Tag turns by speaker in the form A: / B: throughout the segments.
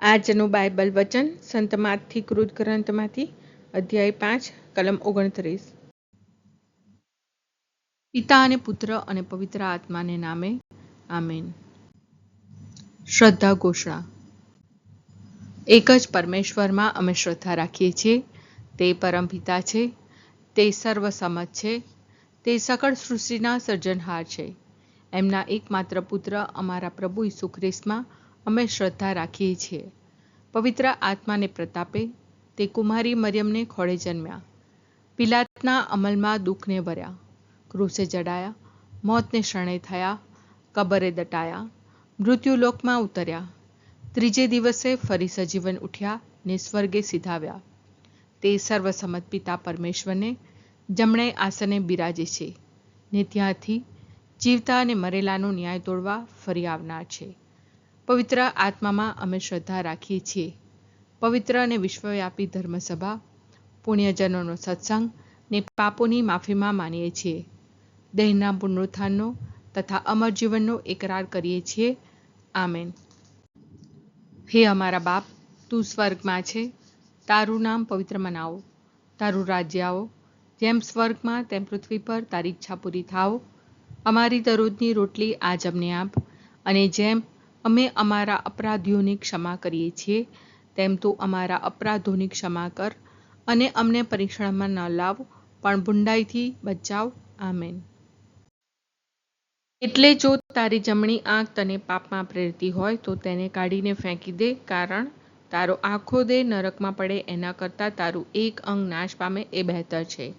A: આજનું બાઇબલ વચન સંત માથી કૃત ગ્રંથમાંથી અધ્યાય 5 કલમ 29। પિતા અને પુત્ર અને પવિત્ર આત્માને નામે આમેન। શ્રદ્ધા ઘોષણા। એક જ પરમેશ્વરમાં અમે શ્રદ્ધા રાખીએ છીએ। તે પરમપિતા છે, તે સર્વસમત છે, તે સકળ સૃષ્ટિના સર્જનહાર છે। એમના એકમાત્ર પુત્ર અમારા પ્રભુ ઈસુ ખ્રિસ્તમાં અમે શ્રદ્ધા રાખીએ છીએ। પવિત્ર આત્માને પ્રતાપે તે કુમારી મરિયમને ખોળે જન્મ્યા, પિલાતના અમલમાં દુઃખને ભર્યા, ક્રૂસે જડાયા, મોતને શરણે થયા, કબરે દટાયા, મૃત્યુલોકમાં ઉતર્યા, ત્રીજે દિવસે ફરી સજીવન ઉઠ્યા ને સ્વર્ગે સિધાવ્યા। તે સર્વસમત પિતા પરમેશ્વરને જમણે આસને બિરાજે છે ને ત્યાંથી જીવતા અને મરેલાનો ન્યાય તોડવા ફરી આવનાર છે। પવિત્ર આત્મામાં અમે શ્રદ્ધા રાખીએ છીએ। પવિત્ર અને વિશ્વવ્યાપી ધર્મસભા, પુણ્યજનોનો સત્સંગ ને પાપોની માફીમાં માનીએ છીએ। દેહના પુનરુત્થાનનો તથા અમર જીવનનો એકરાર કરીએ છીએ। આમેન। હે અમારા બાપ, તું સ્વર્ગમાં છે, તારું નામ પવિત્ર મનાવો, તારું રાજ્ય આવો, જેમ સ્વર્ગમાં તેમ પૃથ્વી પર તારી ઈચ્છા પૂરી થાવ। અમારી દરરોજની રોટલી આજ અમને આપ, અને જેમ અમે અમારા અપરાધીઓની ક્ષમા કરીએ છીએ તેમ તું અમારા અપરાધોની ક્ષમા કર, અને અમને પરીક્ષણમાં ન લાવ પણ બુંડાઈથી બચાવ। આમેન। એટલે જો તારી જમણી આંખ તને પાપમાં પ્રેરતી હોય તો તેને કાઢીને ફેંકી દે, કારણ તારો આખો દેહ નરકમાં પડે એના કરતાં તારું એક અંગ નાશ પામે એ બહેતર છે।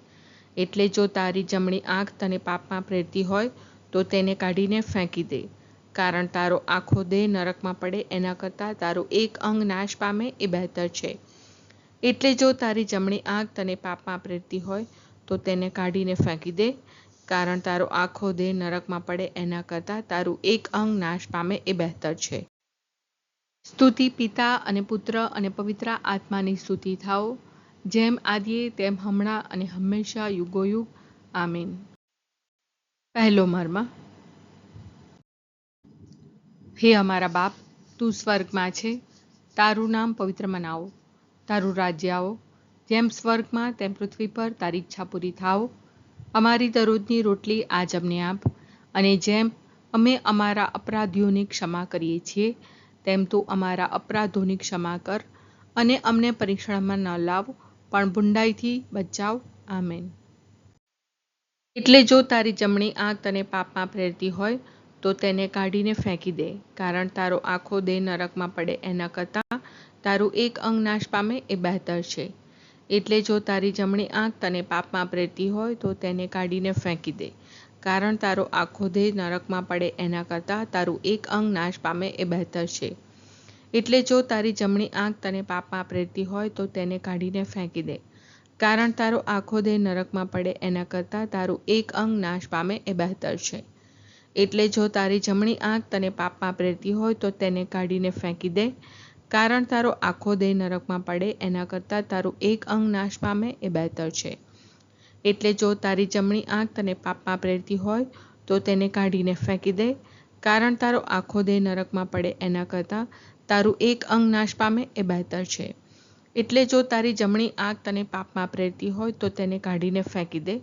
A: એટલે જો તારી જમણી આંખ તને પાપમાં પ્રેરતી હોય તો તેને કાઢીને ફેંકી દે, કારણ તારો આખો દેહ નરકમાં પડે એના કરતાં તારું એક અંગ નાશ પામે એ બહેતર છે। એટલે જો તારી જમણી આંખ તને પાપમાં પ્રેરતી હોય તો તેને કાઢીને ફેંકી દે, કારણ તારો આખો દેહ નરકમાં પડે એના કરતાં તારું એક અંગ નાશ પામે એ બહેતર છે। સ્તુતિ પિતા અને પુત્ર અને પવિત્ર આત્માની સ્તુતિ થાઓ, જેમ આદિએ તેમ હમણાં અને હંમેશા યુગોયુગ। આમીન। પહેલો મર્મ। હે અમારા બાપ, તું સ્વર્ગમાં છે, તારું નામ પવિત્ર મનાવો, તારું રાજ્ય આવો, જેમ સ્વર્ગમાં તેમ પૃથ્વી પર તારી ઈચ્છા પૂરી થાવ। અમારી દરરોજની રોટલી આજ અમને આપ, અને જેમ અમે અમારા અપરાધીઓની ક્ષમા કરીએ છીએ તેમ તું અમારા અપરાધોની ક્ષમા કર, અને અમને પરીક્ષણમાં ન લાવ પણ બુંડાઈથી બચાવ। આમેન। એટલે જો તારી જમણી આંખ તને પાપમાં પ્રેરતી હોય તો તેને કાઢીને ફેંકી દે, કારણ તારો આખો દેહ નરકમાં પડે એના કરતાં તારું એક અંગ નાશ પામે એ બહેતર છે। એટલે જો તારી જમણી આંખ તને પાપમાં પ્રેરતી હોય તો તેને કાઢીને ફેંકી દે, કારણ તારો આખો દેહ નરકમાં પડે એના કરતાં તારું એક અંગ નાશ પામે એ બહેતર છે। એટલે જો તારી જમણી આંખ તને પાપમાં પ્રેરતી હોય તો તેને કાઢીને ફેંકી દે, કારણ તારો આખો દેહ નરકમાં પડે એના કરતાં તારું એક અંગ નાશ પામે એ બહેતર છે। એટલે જો તારી જમણી આંખ તને પાપમાં પ્રેરતી હોય તો તેને કાઢીને ફેંકી દે, કારણ તારો આખો દેહ નરકમાં પડે એના કરતાં તારું એક અંગ નાશ પામે એ બહેતર છે। એટલે જો તારી જમણી આંખ તને પાપમાં પ્રેરતી હોય તો તેને કાઢીને ફેંકી દે, કારણ તારો આખો દેહ નરકમાં પડે એના કરતાં તારું એક અંગ નાશ પામે એ બહેતર છે। એટલે જો તારી જમણી આંખ તને પાપમાં પ્રેરતી હોય તો તેને કાઢીને ફેંકી દે,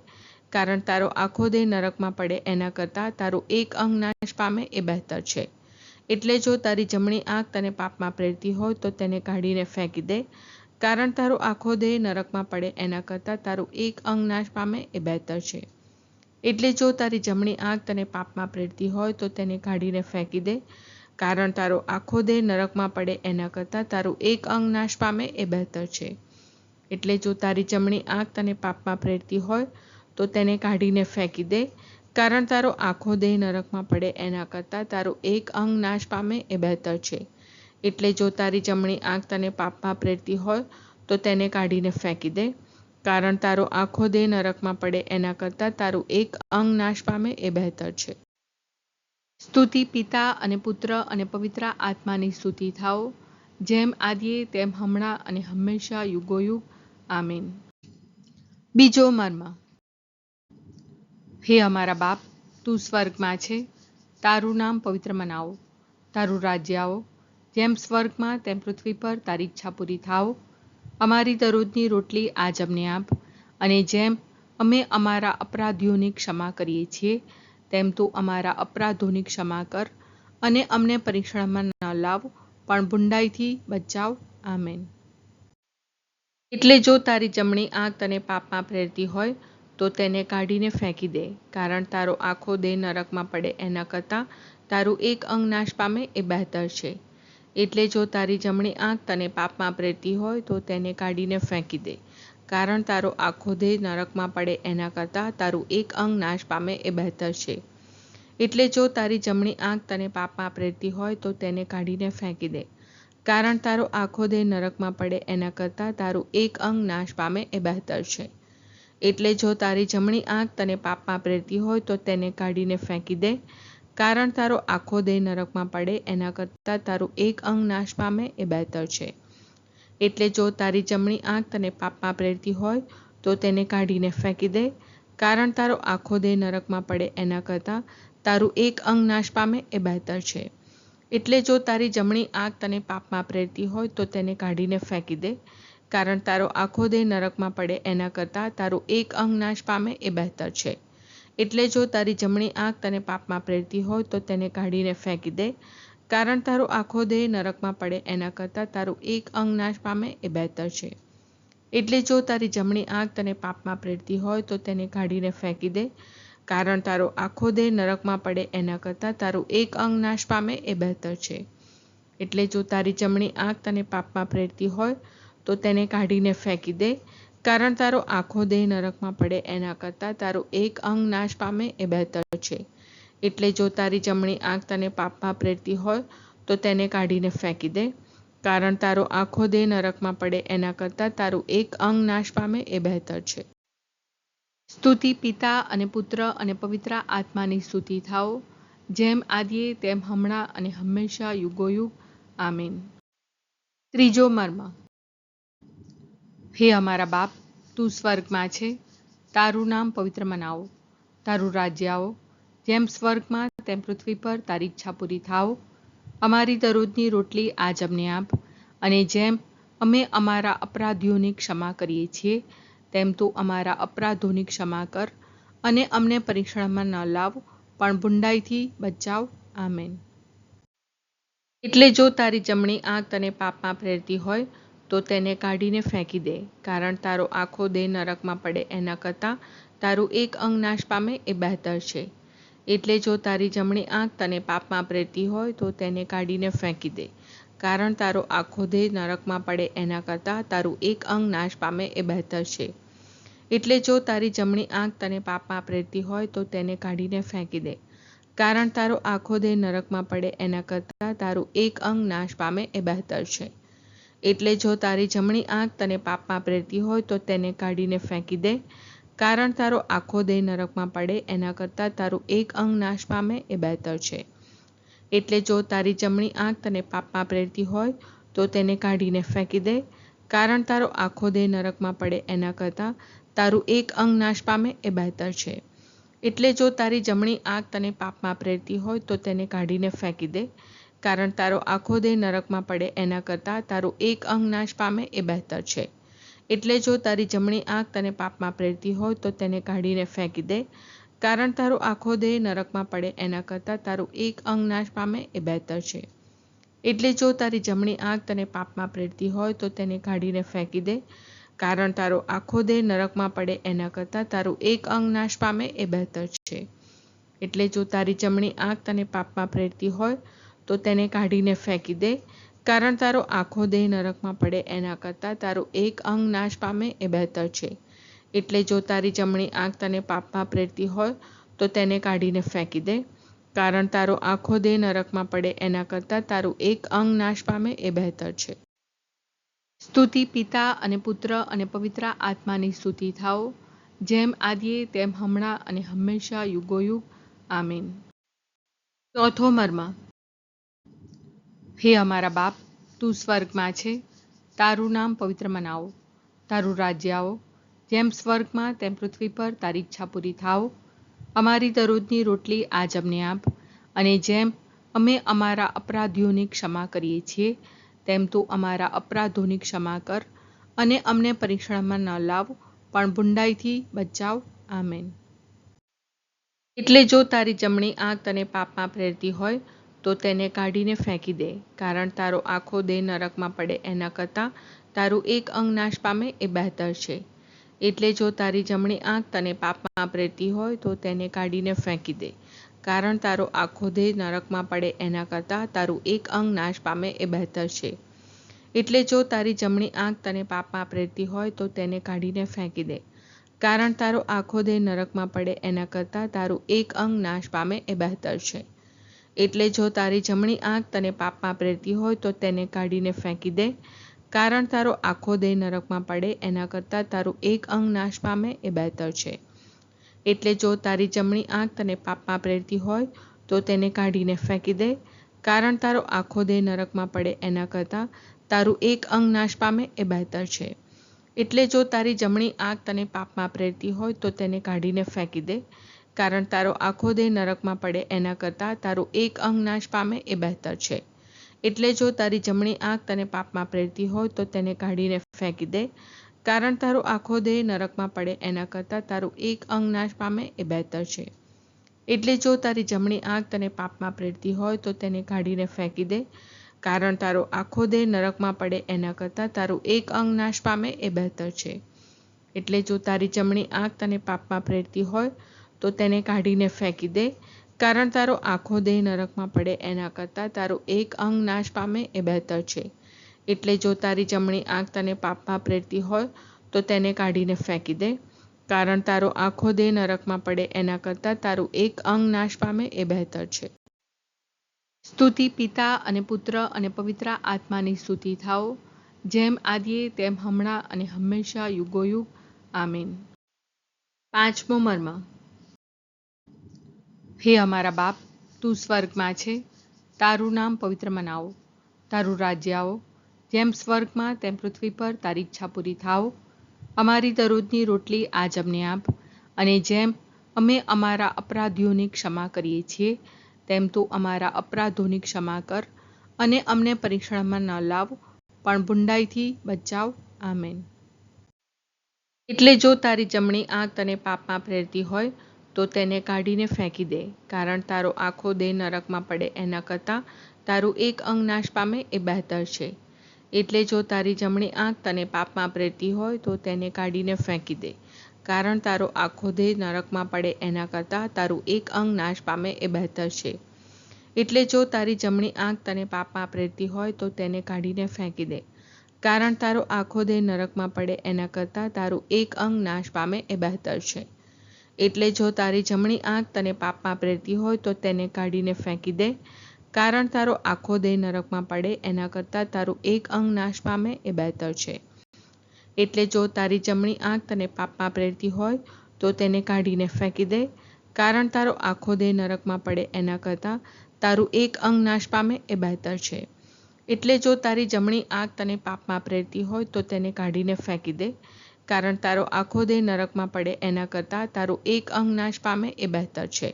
A: કારણ તારો આખો દેહ નરકમાં પડે એના કરતાં તારું એક અંગ નાશ પામે એ બહેતર છે। એટલે જો તારી જમણી આંખ તને પાપમાં પ્રેરતી હોય તો તેને કાઢીને ફેંકી દે, કારણ તારો આખો દેહ નરકમાં પડે એના કરતાં તારું એક અંગ નાશ પામે એ બહેતર છે। એટલે જો તારી જમણી આંખ તને પાપમાં પ્રેરતી હોય તો તેને કાઢીને ફેંકી દે, કારણ તારો આખો દેહ નરકમાં પડે એના કરતાં તારું એક અંગ નાશ પામે એ બહેતર છે। એટલે જો તારી જમણી આંખ તને પાપમાં પ્રેરતી હોય તો તેને કાઢીને ફેંકી દે, કારણ તારો આખો દેહ નરકમાં પડે એના કરતાં તારું એક અંગ નાશ પામે એ બહેતર છે। એટલે જો તારી જમણી આંખ તને પાપમાં પ્રેરતી હોય તો તેને કાઢીને ફેંકી દે, કારણ તારો આખો દેહ નરકમાં પડે એના કરતાં તારું એક અંગ નાશ પામે એ બહેતર છે। સ્તુતિ પિતા અને પુત્ર અને પવિત્ર આત્માની સ્તુતિ થાઓ, જેમ આદિએ તેમ હમણાં અને હંમેશા યુગોયુગ। આમીન। બીજો મર્મ। હે અમારા બાપ, તું સ્વર્ગમાં છે, તારું નામ પવિત્ર મનાવો, તારું રાજ્ય આવો, જેમ સ્વર્ગમાં તેમ પૃથ્વી પર તારી ઈચ્છા પૂરી થાઓ. અમારી દરરોજની રોટલી આજ અમને આપ, અને જેમ અમે અમારા અપરાધીઓની ક્ષમા કરીએ છીએ તેમ તું અમારા અપરાધોની ક્ષમા કર, અને અમને પરીક્ષણમાં ન લાવ, પણ બુંડાઈથી બચાવ. આમેન. એટલે જો તારી જમણી આંખ તને પાપમાં પ્રેરતી હોય તો તેને કાઢીને ફેંકી દે, કારણ તારો આખો દેહ નરકમાં પડે એના કરતાં તારું એક અંગ નાશ પામે એ બહેતર છે. એટલે જો તારી જમણી આંખ તને પાપમાં પ્રેરતી હોય તો તેને કાઢીને ફેંકી દે, કારણ તારો આખો દેહ નરકમાં પડે એના કરતાં તારું એક અંગ નાશ પામે એ બહેતર છે. એટલે જો તારી જમણી આંખ તને પાપમાં પ્રેરતી હોય તો તેને કાઢીને ફેંકી દે, કારણ તારો આખો દેહ નરકમાં પડે એના કરતાં તારું એક અંગ નાશ પામે એ બહેતર છે. એટલે જો તારી જમણી આંખ તને પાપમાં પ્રેરતી હોય તો તેને કાઢીને ફેંકી દે, કારણ તારો આખો દેહ નરકમાં પડે એના કરતાં તારું એક અંગ નાશ પામે એ બહેતર છે. એટલે જો તારી જમણી આંખ તને પાપમાં પ્રેરતી હોય તો તેને કાઢીને ફેંકી દે, કારણ તારો આખો દેહ નરકમાં પડે એના કરતાં તારું એક અંગ નાશ પામે એ બહેતર છે. એટલે જો તારી જમણી આંખ તને પાપમાં પ્રેરતી હોય તો તેને કાઢીને ફેંકી દે, કારણ તારો આખો દેહ નરકમાં પડે એના કરતાં તારું એક અંગ નાશ પામે એ બહેતર છે. એટલે જો તારી જમણી આંખ તને પાપમાં પ્રેરતી હોય તો તેને કાઢીને ફેંકી દે, કારણ તારો આખો દેહ નરકમાં પડે એના કરતાં તારું એક અંગ નાશ પામે એ બહેતર છે. એટલે જો તારી જમણી આંખ તને પાપમાં પ્રેરતી હોય તો તેને કાઢીને ફેંકી દે, કારણ તારો આખો દેહ નરકમાં પડે એના કરતાં તારું એક અંગ નાશ પામે એ બહેતર છે. એટલે જો તારી જમણી આંખ તને પાપમાં પ્રેરતી હોય તો તેને કાઢીને ફેંકી દે, કારણ તારો આખો દેહ નરકમાં પડે એના કરતાં તારું એક અંગ નાશ પામે એ બહેતર છે. એટલે જો તારી જમણી આંખ તને પાપમાં પ્રેરતી હોય તો તેને કાઢીને ફેંકી દે, કારણ તારો આખો દેહ નરકમાં પડે એના કરતાં તારું એક અંગ નાશ પામે એ બહેતર છે. સ્તુતિ પિતા અને પુત્ર અને પવિત્ર આત્માની સ્તુતિ થાઓ, જેમ આદિએ તેમ હમણાં અને હંમેશા યુગોયુગ. આમીન. ત્રીજો મર્મ. હે અમારા બાપ, તું સ્વર્ગમાં છે, તારું નામ પવિત્ર મનાવો, તારું રાજ્ય આવો, જેમ સ્વર્ગમાં તેમ પૃથ્વી પર તારી ઈચ્છા પૂરી થાઓ. અમારી દરરોજની રોટલી આજ અમને આપ, અને જેમ અમે અમારા અપરાધીઓની ક્ષમા કરીએ છીએ તેમ તું અમારા અપરાધોની ક્ષમા કર, અને અમને પરીક્ષણમાં ન લાવ, પણ બુંડાઈથી બચાવ. આમેન. એટલે જો તારી જમણી આંખ તને પાપમાં પ્રેરતી હોય તો તેને કાઢીને ફેંકી દે, કારણ તારો આખો દેહ નરકમાં પડે એના કરતાં તારું એક અંગ નાશ પામે એ બહેતર છે. એટલે જો તારી જમણી આંખ તને પાપમાં પ્રેરતી હોય તો તેને કાઢીને ફેંકી દે, કારણ તારો આખો દેહ નરકમાં પડે એના કરતાં તારું એક અંગ નાશ પામે એ બહેતર છે. એટલે જો તારી જમણી આંખ તને પાપમાં પ્રેરતી હોય તો તેને કાઢીને ફેંકી દે, કારણ તારો આખો દેહ નરકમાં પડે એના કરતાં તારું એક અંગ નાશ પામે એ બહેતર છે. એટલે જો તારી જમણી આંખ તને પાપમાં પ્રેરતી હોય તો તેને કાઢીને ફેંકી દે, કારણ તારો આખો દેહ નરકમાં પડે એના કરતાં તારું એક અંગ નાશ પામે એ બહેતર છે. એટલે જો તારી જમણી આંખ તને પાપમાં પ્રેરતી હોય તો તેને કાઢીને ફેંકી દે, કારણ તારો આખો દેહ નરકમાં પડે એના કરતાં તારું એક અંગ નાશ પામે એ બહેતર છે. એટલે જો તારી જમણી આંખ તને પાપમાં પ્રેરતી હોય તો તેને કાઢીને ફેંકી દે, કારણ તારો આખો દેહ નરકમાં પડે એના કરતાં તારું એક અંગ નાશ પામે એ બહેતર છે. એટલે જો તારી જમણી આંખ તને પાપમાં પ્રેરતી હોય તો તેને કાઢીને ફેંકી દે, કારણ તારો આખો દેહ નરકમાં પડે એના કરતાં તારું એક અંગ નાશ પામે એ બહેતર છે. એટલે જો તારી જમણી આંખ તને પાપમાં પ્રેરતી હોય તો તેને કાઢીને ફેંકી દે, કારણ તારો આખો દેહ નરકમાં પડે એના કરતાં તારું એક અંગ નાશ પામે એ બહેતર છે. એટલે જો તારી જમણી આંખ તને પાપમાં પ્રેરતી હોય તો તેને કાઢીને ફેંકી દે, કારણ તારો આખો દેહ નરકમાં પડે એના કરતાં તારું એક અંગ નાશ પામે એ બહેતર છે. એટલે જો તારી જમણી આંખ તને પાપમાં પ્રેરતી હોય તો તેને કાઢીને ફેંકી દે, કારણ તારો આખો દેહ નરકમાં પડે એના કરતાં તારું એક અંગ નાશ પામે એ બહેતર છે. સ્તુતિ પિતા અને પુત્ર અને પવિત્ર આત્માની સ્તુતિ થાઓ, જેમ આદિએ તેમ હમણાં અને હંમેશા યુગોયુગ. આમીન. ચોથો મર્મ. હે અમારા બાપ, તું સ્વર્ગમાં છે, તારું નામ પવિત્ર મનાવો, તારું રાજ્ય આવો, જેમ સ્વર્ગમાં તેમ પૃથ્વી પર તારી ઈચ્છા પૂરી થાઓ. અમારી દરરોજની રોટલી આજ અમને આપ, અને જેમ અમે અમારા અપરાધીઓની ક્ષમા કરીએ છીએ તેમ તું અમારા અપરાધોની ક્ષમા કર અને અમને પરીક્ષણમાં ન લાવ પણ બુંડાઈથી બચાવ. આમેન. એટલે જો તારી જમણી આંખ તને પાપમાં પ્રેરતી હોય તો તેને કાઢીને ફેંકી દે, કારણ તારો આખો દેહ નરકમાં પડે એના કરતાં તારું એક અંગ નાશ પામે એ બહેતર છે. એટલે જો તારી જમણી આંખ તને પાપમાં પ્રેરતી હોય તો તેને કાઢીને ફેંકી દે, કારણ તારો આખો દેહ નરકમાં પડે એના કરતાં તારું એક અંગ નાશ પામે એ બહેતર છે. એટલે જો તારી જમણી આંખ તને પાપમાં પ્રેરતી હોય તો તેને કાઢીને ફેંકી દે, કારણ તારો આખો દેહ નરકમાં પડે એના કરતાં તારું એક અંગ નાશ પામે એ બહેતર છે. એટલે જો તારી જમણી આંખ તને પાપમાં પ્રેરતી હોય તો તેને કાઢીને ફેંકી દે, કારણ તારો આખો દેહ નરકમાં પડે એના કરતાં તારું એક અંગ નાશ પામે એ બહેતર છે. એટલે જો તારી જમણી આંખ તને પાપમાં પ્રેરતી હોય તો તેને કાઢીને ફેંકી દે, કારણ તારો આખો દેહ નરકમાં પડે એના કરતાં તારું એક અંગ નાશ પામે એ બહેતર છે. એટલે જો તારી જમણી આંખ તને પાપમાં પ્રેરતી હોય તો તેને કાઢીને ફેંકી દે, કારણ તારો આખો દેહ નરકમાં પડે એના કરતાં તારું એક અંગ નાશ પામે એ બહેતર છે. એટલે જો તારી જમણી આંખ તને પાપમાં પ્રેરતી હોય તો તેને કાઢીને ફેંકી દે, કારણ તારો આખો દેહ નરકમાં પડે એના કરતાં તારું એક અંગ નાશ પામે એ બહેતર છે. એટલે જો તારી જમણી આંખ તને પાપમાં પ્રેરતી હોય તો તેને કાઢીને ફેંકી દે, કારણ તારો આખો દેહ નરકમાં પડે એના કરતાં તારું એક અંગ નાશ પામે એ બહેતર છે. એટલે જો તારી જમણી આંખ તને પાપમાં પ્રેરતી હોય તો તેને કાઢીને ફેંકી દે, કારણ તારો આખો દેહ નરકમાં પડે એના કરતાં તારું એક અંગ નાશ પામે એ બહેતર છે. એટલે જો તારી જમણી આંખ તને પાપમાં પ્રેરતી હોય તો તેને કાઢીને ફેંકી દે, કારણ તારો આખો દેહ નરકમાં પડે એના કરતાં તારું એક અંગ નાશ પામે એ બહેતર છે. સ્તુતિ પિતા અને પુત્ર અને પવિત્ર આત્માની સ્તુતિ થાઓ, જેમ આદિએ તેમ હમણાં અને હંમેશા યુગોયુગ. આમીન. પાંચમો મર્મ. હે અમારા બાપ, તું સ્વર્ગમાં છે, તારું નામ પવિત્ર મનાવો, તારું રાજ્ય આવો, જેમ સ્વર્ગમાં તેમ પૃથ્વી પર તારી ઈચ્છા પૂરી થાઓ. અમારી દરરોજની રોટલી આજ અમને આપ, અને જેમ અમે અમારા અપરાધીઓની ક્ષમા કરીએ છીએ તેમ તું અમારા અપરાધોની ક્ષમા કર અને અમને પરીક્ષણમાં ન લાવ પણ બુંડાઈથી બચાવ. આમેન. એટલે જો તારી જમણી આંખ તને પાપમાં પ્રેરતી હોય તો તેને કાઢીને ફેંકી દે, કારણ તારો આખો દેહ નરકમાં પડે એના કરતાં તારું એક અંગ નાશ પામે એ બહેતર છે. એટલે જો તારી જમણી આંખ તને પાપમાં પ્રેરતી હોય તો તેને કાઢીને ફેંકી દે, કારણ તારો આખો દેહ નરકમાં પડે એના કરતાં તારું એક અંગ નાશ પામે એ બહેતર છે. એટલે જો તારી જમણી આંખ તને પાપમાં પ્રેરતી હોય તો તેને કાઢીને ફેંકી દે, કારણ તારો આખો દેહ નરકમાં પડે એના કરતાં તારું એક અંગ નાશ પામે એ બહેતર છે. એટલે જો તારી જમણી આંખ તને પાપમાં પ્રેરતી હોય તો તેને કાઢીને ફેંકી દે, કારણ તારો આખો દેહ નરકમાં પડે એના કરતાં તારું એક અંગ નાશ પામે એ બહેતર છે. એટલે જો તારી જમણી આંખ તને પાપમાં પ્રેરતી હોય તો તેને કાઢીને ફેંકી દે, કારણ તારો આખો દેહ નરકમાં પડે એના કરતાં તારું એક અંગ નાશ પામે એ બહેતર છે. એટલે જો તારી જમણી આંખ તને પાપમાં પ્રેરતી હોય તો તેને કાઢીને ફેંકી દે, કારણ તારો આખો દેહ નરકમાં પડે એના કરતાં તારું એક અંગ નાશ પામે એ બહેતર છે.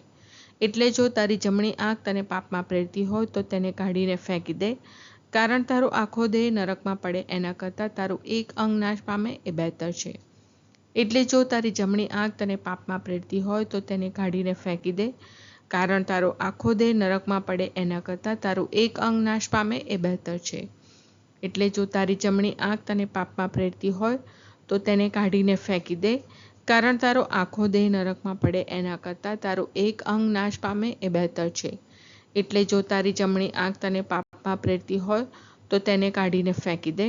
A: એટલે જો તારી જમણી આંખ તને પાપમાં પ્રેરતી હોય તો તેને કાઢીને ફેંકી દે, કારણ તારો આખો દેહ નરકમાં પડે એના કરતાં તારું એક અંગ નાશ પામે એ બહેતર છે. એટલે જો તારી જમણી આંખ તને પાપમાં પ્રેરતી હોય તો તેને કાઢીને ફેંકી દે, કારણ તારો આખો દેહ નરકમાં પડે એના કરતાં તારું એક અંગ નાશ પામે એ બહેતર છે. એટલે જો તારી જમણી આંખ તને પાપમાં પ્રેરતી હોય તો તેને કાઢીને ફેંકી દે, કારણ તારો આખો દેહ નરકમાં પડે એના કરતાં તારું એક અંગ નાશ પામે એ બહેતર છે. એટલે જો તારી જમણી આંખ તને પાપમાં પ્રેરતી હોય તો તેને કાઢીને ફેંકી દે,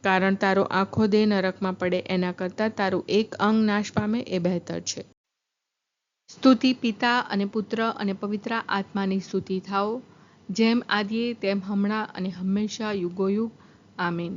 A: કારણ તારો આખો દેહ નરકમાં પડે એના કરતાં તારું એક અંગ નાશ પામે એ બહેતર છે. સ્તુતિ પિતા અને પુત્ર અને પવિત્ર આત્માની સ્તુતિ થાઓ, જેમ આદિએ તેમ હમણાં અને હંમેશા યુગોયુગ. આમીન.